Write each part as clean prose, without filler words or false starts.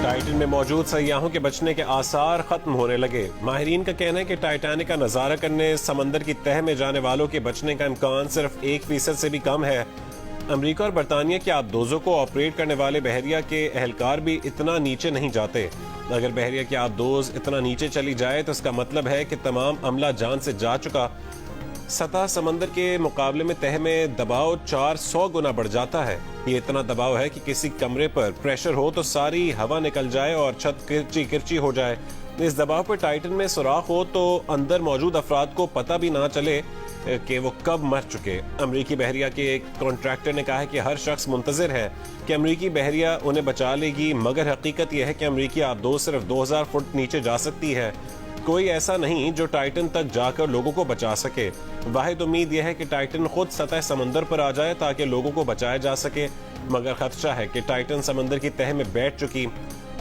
Titan में मौजूद सयाहों के बचने के आसार खत्म होने लगे। माहिरीन का कहना है कि टाइटैनिक का नजारा करने समंदर की तह में जाने वालों के बचने का इम्कान सिर्फ 1% से भी कम है। अमेरिका और बरतानिया के आबदोजों को ऑपरेट करने वाले बहरिया के एहलकार भी इतना नीचे नहीं जाते। अगर बहरिया के आबदोज इतना नीचे चली जाए तो इसका मतलब है कि तमाम अमला जान से जा चुका। सतह समंदर के मुकाबले में तह में दबाव 400 गुना बढ़ जाता है। ये इतना दबाव है कि किसी कमरे पर प्रेशर हो तो सारी हवा निकल जाए और छत किरची किरची हो जाए। इस दबाव पर टाइटन में सुराख हो तो अंदर मौजूद अफराद को पता भी ना चले कि वो कब मर चुके। अमरीकी बहरिया के एक कॉन्ट्रैक्टर ने कहा है कि हर शख्स मुंतजिर है कि अमरीकी बहरिया उन्हें बचा लेगी, मगर हकीकत यह है कि अमरीकी आबदोज सिर्फ 2000 फुट नीचे जा सकती है। कोई ऐसा नहीं जो टाइटन तक जाकर लोगों को बचा सके। वाहिद उम्मीद यह है कि टाइटन खुद सतह समंदर पर आ जाए ताकि लोगों को बचाया जा सके, मगर खदशा है कि टाइटन समंदर की तह में बैठ चुकी।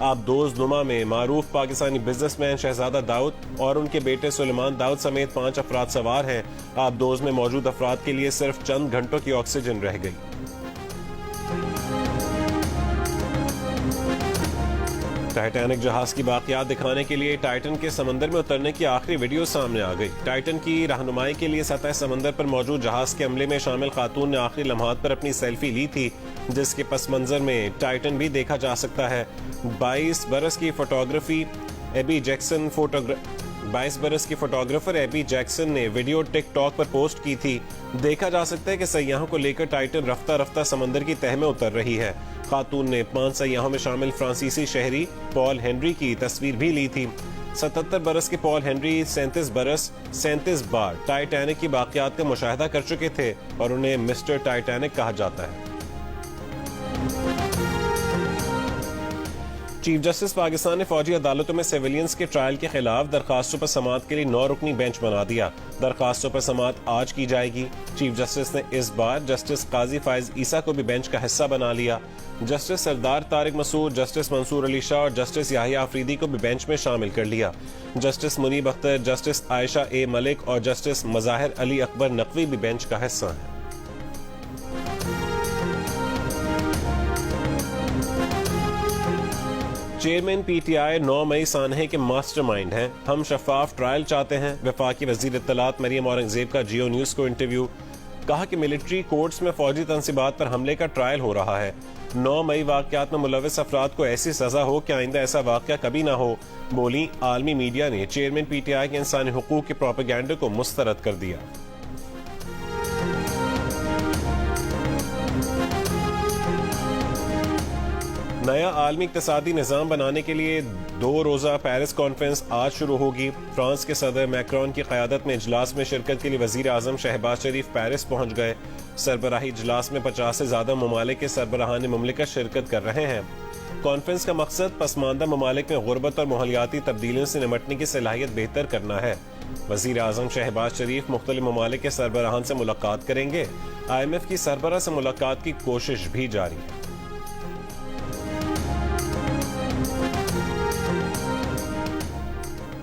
आबदोज नुमा में मारूफ पाकिस्तानी बिजनेसमैन शहजादा दाऊद और उनके बेटे सुलेमान दाऊद समेत 5 अफराद सवार हैं। आबदोज में मौजूद अफराद के लिए सिर्फ चंद घंटों की ऑक्सीजन रह गई। टाइटैनिक जहाज की बाकियात दिखाने के लिए टाइटन के समंदर में उतरने की आखिरी वीडियो सामने आ गई। टाइटन की रहनुमाई के लिए सतह समंदर पर मौजूद जहाज के अमले में शामिल खातून ने आखिरी लम्हात पर अपनी सेल्फी ली थी, जिसके पस मंजर में टाइटन भी देखा जा सकता है। 22 बरस की फोटोग्राफर एबी जैक्सन ने वीडियो टिकटॉक पर पोस्ट की थी। देखा जा सकता है कि सयाहों को लेकर टाइटन रफ्ता रफ्ता समंदर की तह में उतर रही है। खातून ने 5 सयाहों में शामिल फ्रांसीसी शहरी पॉल हेनरी की तस्वीर भी ली थी। 77 बरस के पॉल हेनरी 37 बार टाइटैनिक की बाकियात का मुशाहिदा कर चुके थे और उन्हें मिस्टर टाइटैनिक कहा जाता है। चीफ जस्टिस पाकिस्तान ने फौजी अदालतों में सिविलियंस के ट्रायल के खिलाफ दरखास्तों पर समाअत के लिए 9 रुकनी बेंच बना दिया। दरखास्तों पर समाअत आज की जाएगी। चीफ जस्टिस ने इस बार जस्टिस काजी फाइज ईसा को भी बेंच का हिस्सा बना लिया। जस्टिस सरदार तारिक मसूद, जस्टिस मंसूर अली शाह और जस्टिस याहिया अफरीदी को भी बेंच में शामिल कर लिया। जस्टिस मुनीब अख्तर, जस्टिस आयशा ए मलिक और जस्टिस मज़ाहिर अली अकबर नकवी भी बेंच का हिस्सा हैं। चेयरमैन पीटीआई 9 मई सानहे के मास्टरमाइंड हैं। हम शफाफ ट्रायल चाहते हैं। वफाकी वजीर इत्तलात मरियम औरंगजेब का जियो न्यूज़ को इंटरव्यू। कहा कि मिलिट्री कोर्ट्स में फौजी तनसीबात पर हमले का ट्रायल हो रहा है। 9 मई वाक़यात में मुलविस अफराद को ऐसी सजा हो कि आइंदा ऐसा वाक़या कभी ना हो। बोली आलमी मीडिया ने चेयरमैन पीटीआई के इंसानी हुकूक के प्रोपेगेंडे को मुस्तरद कर दिया। नया आलमी इक्तिसादी निज़ाम बनाने के लिए 2 रोज़ा पेरिस कॉन्फ्रेंस आज शुरू होगी। फ्रांस के सदर मैक्रोन की क़यादत में इजलास में शिरकत के लिए वज़ीर आज़म शहबाज शरीफ पेरिस पहुँच गए। सरबराही इजलास में 50 से ज़्यादा ममालिक के सरबराहान मुमलिकत शिरकत कर रहे हैं। कॉन्फ्रेंस का मकसद पसमानदा ममालिक में गुर्बत और माहौलियाती तब्दीलियों से निमटने की सलाहियत बेहतर करना है। वज़ीर आज़म शहबाज शरीफ मुख्तलिफ ममालिक के सरबराहान से मुलाकात करेंगे। IMF की सरबराह से मुलाकात की कोशिश भी जारी है।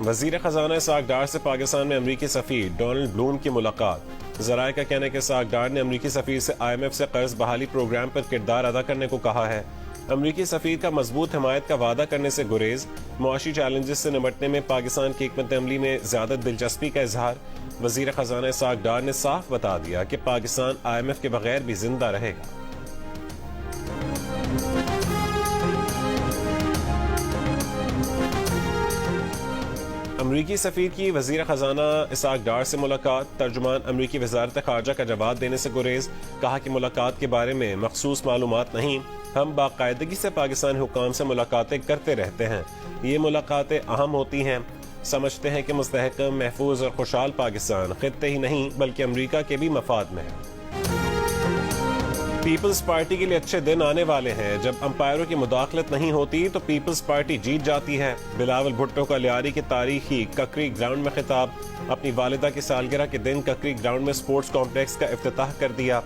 वज़ीर ख़जाना इसहाक़ डार से पाकिस्तान में अमरीकी सफ़ीर डोनाल्ड ब्लूम की मुलाकात। ज़राए का कहना है कि इसहाक़ डार ने अमरीकी सफ़ीर से IMF से कर्ज बहाली प्रोग्राम पर किरदार अदा करने को कहा है। अमरीकी सफ़ीर का मजबूत हिमायत का वादा करने से गुरेज। मुआशी चैलेंजेस से निपटने में पाकिस्तान की हिकमत अमली में ज़्यादा दिलचस्पी का इजहार। वज़ीर ख़जाना इसहाक़ डार ने साफ बता दिया कि पाकिस्तान IMF के बगैर भी जिंदा रहेगा। अमरीकी सफ़ीर की वज़ीर ख़जाना इसहाक़ डार से मुलाकात। तर्जुमान अमरीकी वज़ारत ख़ारजा का जवाब देने से गुरेज। कहा कि मुलाकात के बारे में मखसूस मालूमात नहीं। हम बाकायदगी से पाकिस्तानी हुक्काम से मुलाकातें करते रहते हैं। ये मुलाकातें अहम होती हैं। समझते हैं कि मुस्तहकम, महफूज और खुशहाल पाकिस्तान खित्ते ही नहीं बल्कि अमरीका के भी मफाद में है। पीपल्स पार्टी के लिए अच्छे दिन आने वाले हैं। जब अंपायरों की मुदाखलत नहीं होती तो पीपल्स पार्टी जीत जाती है। बिलावल भुट्टो का लियारी के तारीखी ककरी ग्राउंड में खिताब। अपनी वालिदा की सालगिरह के दिन ककरी ग्राउंड में स्पोर्ट्स कॉम्प्लेक्स का इफ्तिताह कर दिया।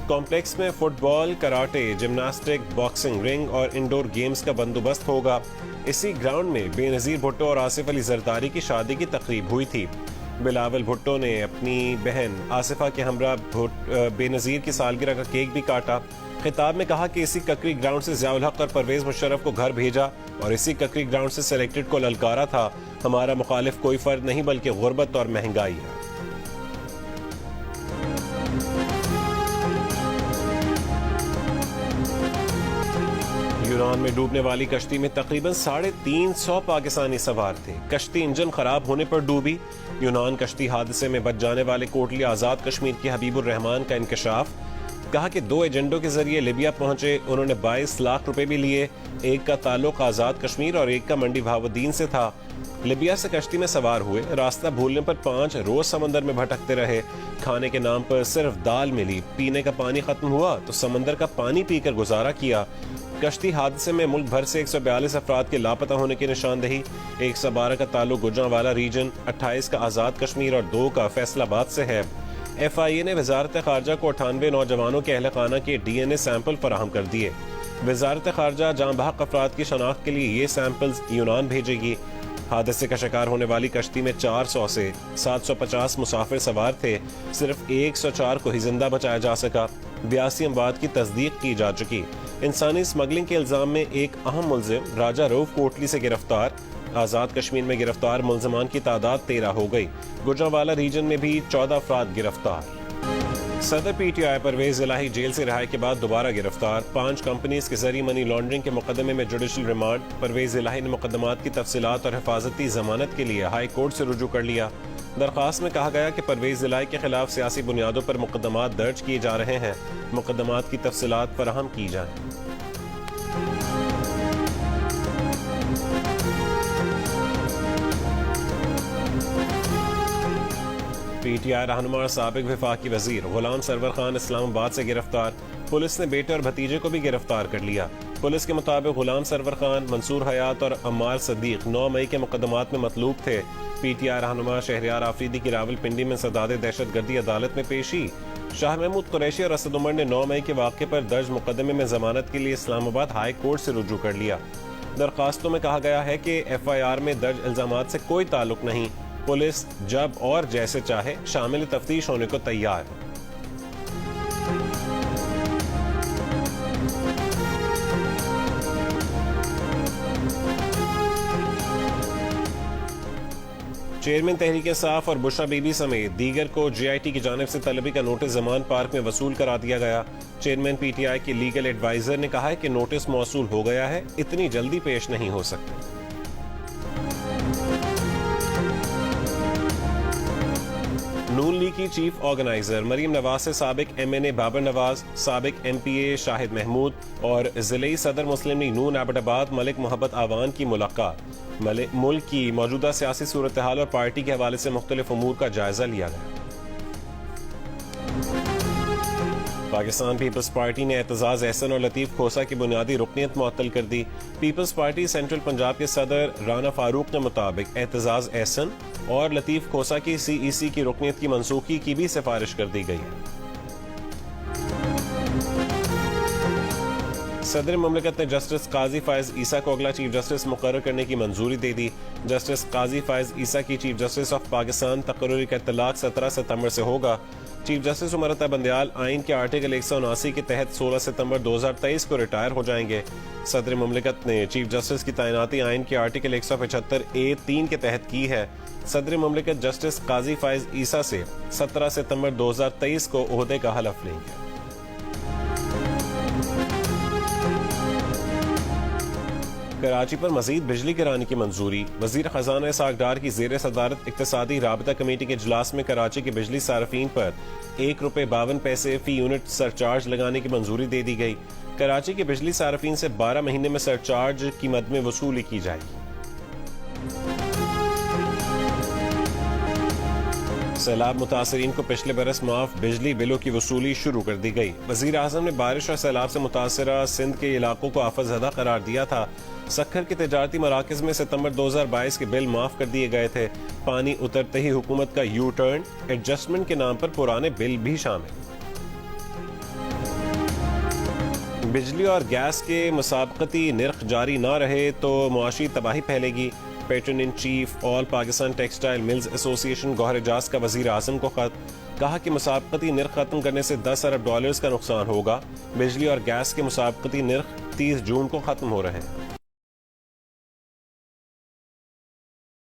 कॉम्प्लेक्स में football, karate, gymnastic, boxing ring और इंडोर गेम्स का बंदोबस्त होगा। इसी ग्राउंड में बेनज़ीर भुट्टो और आसिफ अली जरदारी की शादी की तकरीब हुई थी। बिलावल भुट्टो ने अपनी बहन आसिफा के हमरा बेनज़ीर की सालगिरह का केक भी काटा। خطاب میں کہا کہ اسی ککری گراؤنڈ سے ضیاء الحق اور پرویز مشرف کو گھر بھیجا اور اسی ککری گراؤنڈ سے سلیکٹڈ کو للکارا تھا. ہمارا مخالف کوئی فرد نہیں بلکہ غربت اور مہنگائی ہے. یونان میں ڈوبنے والی کشتی میں تقریباً 350 پاکستانی سوار تھے. کشتی انجن خراب ہونے پر ڈوبی. یونان کشتی حادثے میں بچ جانے والے کوٹلی آزاد کشمیر کے حبیب الرحمان کا انکشاف. کہا کہ 2 ایجنٹوں کے ذریعے لیبیا پہنچے. انہوں نے 22 لاکھ روپے بھی لیے. ایک کا تعلق آزاد کشمیر اور ایک کا منڈی بہاؤالدین سے تھا. لیبیا سے کشتی میں سوار ہوئے. راستہ بھولنے پر 5 روز سمندر میں بھٹکتے رہے. کھانے کے نام پر صرف دال ملی. پینے کا پانی ختم ہوا تو سمندر کا پانی پی کر گزارا کیا. کشتی حادثے میں ملک بھر سے 142 افراد کے لاپتہ ہونے کی نشاندہی. 112 کا تعلق گجرانوالہ ریجن، 28 کا آزاد کشمیر اور 2 کا فیصل آباد سے ہے. ایف آئی اے نے وزارت خارجہ کو 98 نوجوانوں کے اہل خانہ کے ڈی این اے سیمپل فراہم کر دیے. وزارت خارجہ جاں بحق افراد کی شناخت کے لیے یہ سیمپلز یونان بھیجے گی. حادثے کا شکار ہونے والی کشتی میں 400 سے 750 مسافر سوار تھے. صرف 104 کو ہی زندہ بچایا جا سکا. 82 اموات کی تصدیق کی جا چکی. انسانی اسمگلنگ کے الزام میں ایک اہم ملزم راجہ روف کوٹلی سے گرفتار. آزاد کشمیر میں گرفتار ملزمان کی تعداد 13 ہو گئی. گجرانوالہ ریجن میں بھی 14 افراد گرفتار. صدر پی ٹی آئی پرویز الہی جیل سے رہائی کے بعد دوبارہ گرفتار. 5 کمپنیز کے ذریعے منی لانڈرنگ کے مقدمے میں جوڈیشل ریمانڈ. پرویز الہی نے مقدمات کی تفصیلات اور حفاظتی ضمانت کے لیے ہائی کورٹ سے رجوع کر لیا. درخواست میں کہا گیا کہ پرویز الہی کے خلاف سیاسی بنیادوں پر مقدمات درج کیے جا رہے ہیں. مقدمات کی تفصیلات فراہم کی جائیں. پی ٹی آئی رہنما اور سابق وفاقی وزیر غلام سرور خان اسلام آباد سے گرفتار. پولیس نے بیٹے اور بھتیجے کو بھی گرفتار کر لیا. پولیس کے مطابق غلام سرور خان، منصور حیات اور عمار صدیق 9 مئی کے مقدمات میں مطلوب تھے. پی ٹی آئی رہنما شہریار آفریدی کی راول پنڈی میں انسداد دہشت گردی عدالت میں پیشی. شاہ محمود قریشی اور اسد عمر نے 9 مئی کے واقعے پر درج مقدمے میں ضمانت کے لیے اسلام آباد ہائی کورٹ سے رجوع کر لیا. درخواستوں میں کہا گیا ہے کہ ایف آئی آر میں درج الزامات سے کوئی تعلق نہیں. پولیس جب اور جیسے چاہے شامل تفتیش ہونے کو تیار. چیئرمین تحریک انصاف اور بشرا بی بی سمیت دیگر کو جے آئی ٹی کی جانب سے طلبی کا نوٹس زمان پارک میں وصول کرا دیا گیا. چیئرمین پی ٹی آئی کے لیگل ایڈوائزر نے کہا ہے کہ نوٹس موصول ہو گیا ہے، اتنی جلدی پیش نہیں ہو سکتے. نون لیگ کی چیف آرگنائزر مریم نواز سے سابق ایم این اے بابر نواز، سابق ایم پی اے شاہد محمود اور ضلعی صدر مسلم لیگ نون ایبٹ آباد ملک محبت آوان کی ملاقات. ملک کی موجودہ سیاسی صورتحال اور پارٹی کے حوالے سے مختلف امور کا جائزہ لیا گیا. پاکستان پیپلز پارٹی نے اعتزاز احسن اور لطیف کھوسہ کی بنیادی رکنیت معطل کر دی. پیپلز پارٹی سینٹرل پنجاب کے صدر رانا فاروق کے مطابق اعتزاز احسن اور لطیف کھوسہ کی سی ای سی کی رکنیت کی منسوخی کی بھی سفارش کر دی گئی ہے. صدر مملکت نے جسٹس قاضی فائز عیسیٰ کو اگلا چیف جسٹس مقرر کرنے کی منظوری دے دی. جسٹس قاضی فائز عیسیٰ کی چیف جسٹس آف پاکستان تقرری کا اطلاق 17 ستمبر سے ہوگا. چیف جسٹس عمرتا بندیال آئین کے آرٹیکل 179 کے تحت 16 ستمبر 2023 کو ریٹائر ہو جائیں گے. صدر مملکت نے چیف جسٹس کی تعیناتی آئین کے آرٹیکل 175(a)(3) کے تحت کی ہے. صدر مملکت جسٹس قاضی فائز عیسیٰ سے 17 ستمبر 2023 کو عہدے کا حلف لیں گے. کراچی پر مزید بجلی گرانی کی منظوری. وزیر خزانہ اسحاق ڈار کی زیر صدارت اقتصادی رابطہ کمیٹی کے اجلاس میں کراچی کے بجلی صارفین پر ₹1.52 فی یونٹ سرچارج لگانے کی منظوری دے دی گئی. کراچی کے بجلی صارفین سے 12 مہینے میں سرچارج کی مد میں وصولی کی جائے گی. سیلاب متاثرین کو پچھلے برس معاف بجلی بلوں کی وصولی شروع کر دی گئی. وزیر اعظم نے بارش اور سیلاب سے متاثرہ سندھ کے علاقوں کو آفت زدہ قرار دیا تھا. سکھر کے تجارتی مراکز میں ستمبر 2022 کے بل معاف کر دیے گئے تھے. پانی اترتے ہی حکومت کا یو ٹرن، ایڈجسٹمنٹ کے نام پر پرانے بل بھی شامل. بجلی اور گیس کے مسابقتی نرخ جاری نہ رہے تو معاشی تباہی پھیلے گی. Pattern in chief all Pakistan textile mills ایسوسی ایشن گوہر اجاز کا وزیر اعظم کو خط. کہا کہ مسابقتی نرخ ختم کرنے سے $10 ارب کا نقصان ہوگا. بجلی اور گیس کے مسابقتی نرخ 30 جون کو ختم ہو رہے ہیں.